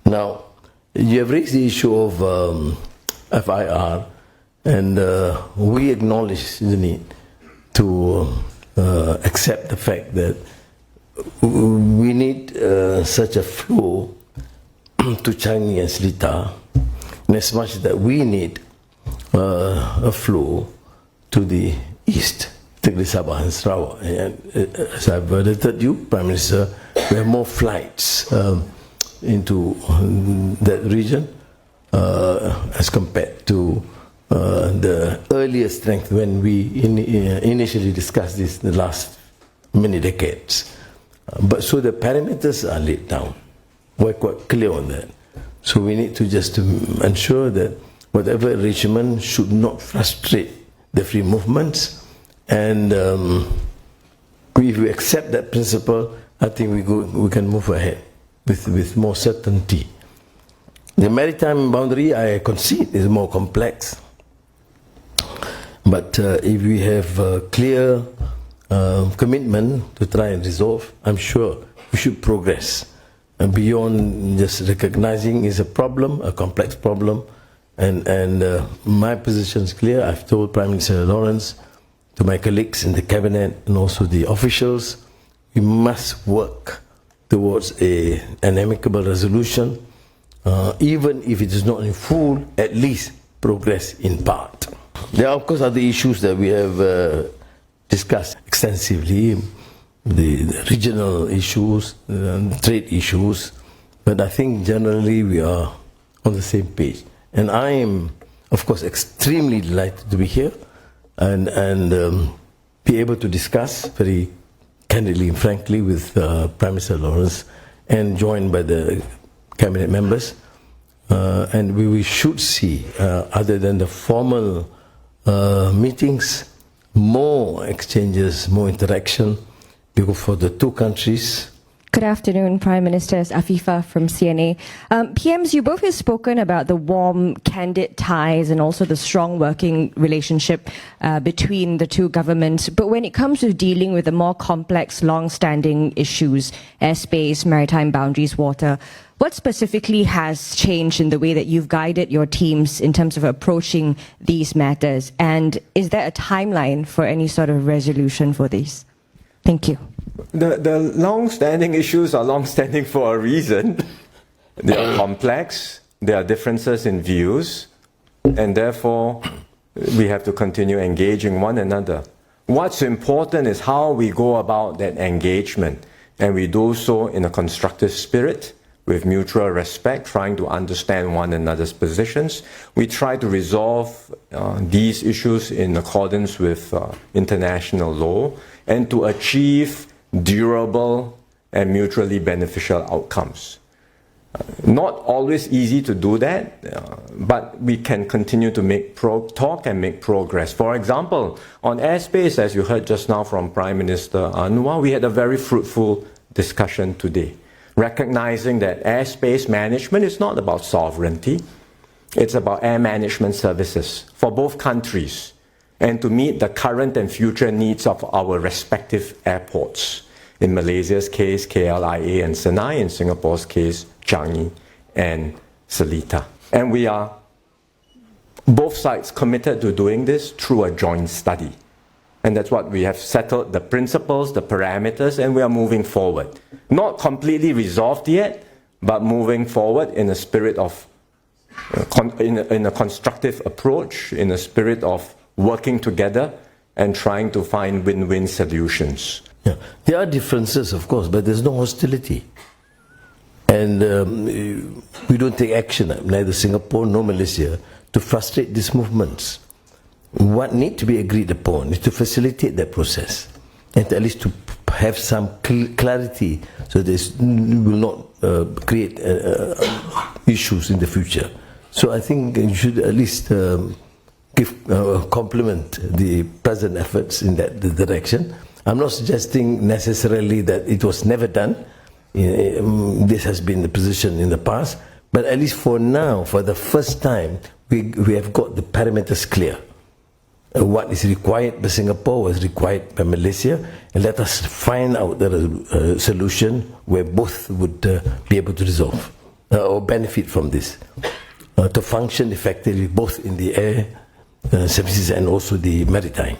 Now, you have raised the issue of FIR, and we acknowledge the need to accept the fact that we need such a flow to Changi and Seletar, and as much that we need a flow to the east, particularly Sabah and Sarawak. And as I've alerted you, Prime Minister, we have more flights into that region as compared to the earlier strength when we initially discussed this in the last many decades. But so the parameters are laid down. We're quite clear on that. So we need to just ensure that whatever arrangement should not frustrate the free movements. And if we accept that principle, I think we can move ahead with more certainty. The maritime boundary, I concede, is more complex. But if we have a clear commitment to try and resolve, I'm sure we should progress. And beyond just recognizing it's a problem, a complex problem, and my position is clear. I've told Prime Minister Lawrence, to my colleagues in the cabinet and also the officials, we must work towards an amicable resolution, even if it is not in full, at least progress in part. There are of course other issues that we have discussed extensively, the regional issues, trade issues, but I think generally we are on the same page. And I am, of course, extremely delighted to be here and be able to discuss very candidly and frankly with Prime Minister Lawrence and joined by the cabinet members. And we should see, other than the formal meetings, more exchanges, more interaction for the two countries. Good afternoon, Prime Minister. It's Afifah from CNA. PMs, you both have spoken about the warm, candid ties and also the strong working relationship between the two governments. But when it comes to dealing with the more complex, long-standing issues, airspace, maritime boundaries, water, what specifically has changed in the way that you've guided your teams in terms of approaching these matters? And is there a timeline for any sort of resolution for these? Thank you. The long-standing issues are long-standing for a reason. They are complex, there are differences in views, and therefore we have to continue engaging one another. What's important is how we go about that engagement, and we do so in a constructive spirit, with mutual respect, trying to understand one another's positions. We try to resolve these issues in accordance with international law, and to achieve durable and mutually beneficial outcomes. Not always easy to do that, but we can continue to make talk and make progress. For example, on airspace, as you heard just now from Prime Minister Anwar, we had a very fruitful discussion today, recognizing that airspace management is not about sovereignty, it's about air management services for both countries, and to meet the current and future needs of our respective airports. In Malaysia's case, KLIA and Seri, in Singapore's case, Changi and Seletar. And we are, both sides, committed to doing this through a joint study. And that's what we have settled, the principles, the parameters, and we are moving forward. Not completely resolved yet, but moving forward in a spirit of, in a constructive approach, in a spirit of working together and trying to find win-win solutions. Yeah. There are differences, of course, but there's no hostility. And we don't take action, neither Singapore nor Malaysia, to frustrate these movements. What needs to be agreed upon is to facilitate that process, and at least to have some clarity so this will not create issues in the future. So I think you should at least compliment the present efforts in that direction. I'm not suggesting necessarily that it was never done. This has been the position in the past, but at least for now, for the first time, we have got the parameters clear. What is required by Singapore was required by Malaysia, and let us find out the solution where both would be able to resolve. or benefit from this, to function effectively both in the air services and also the maritime.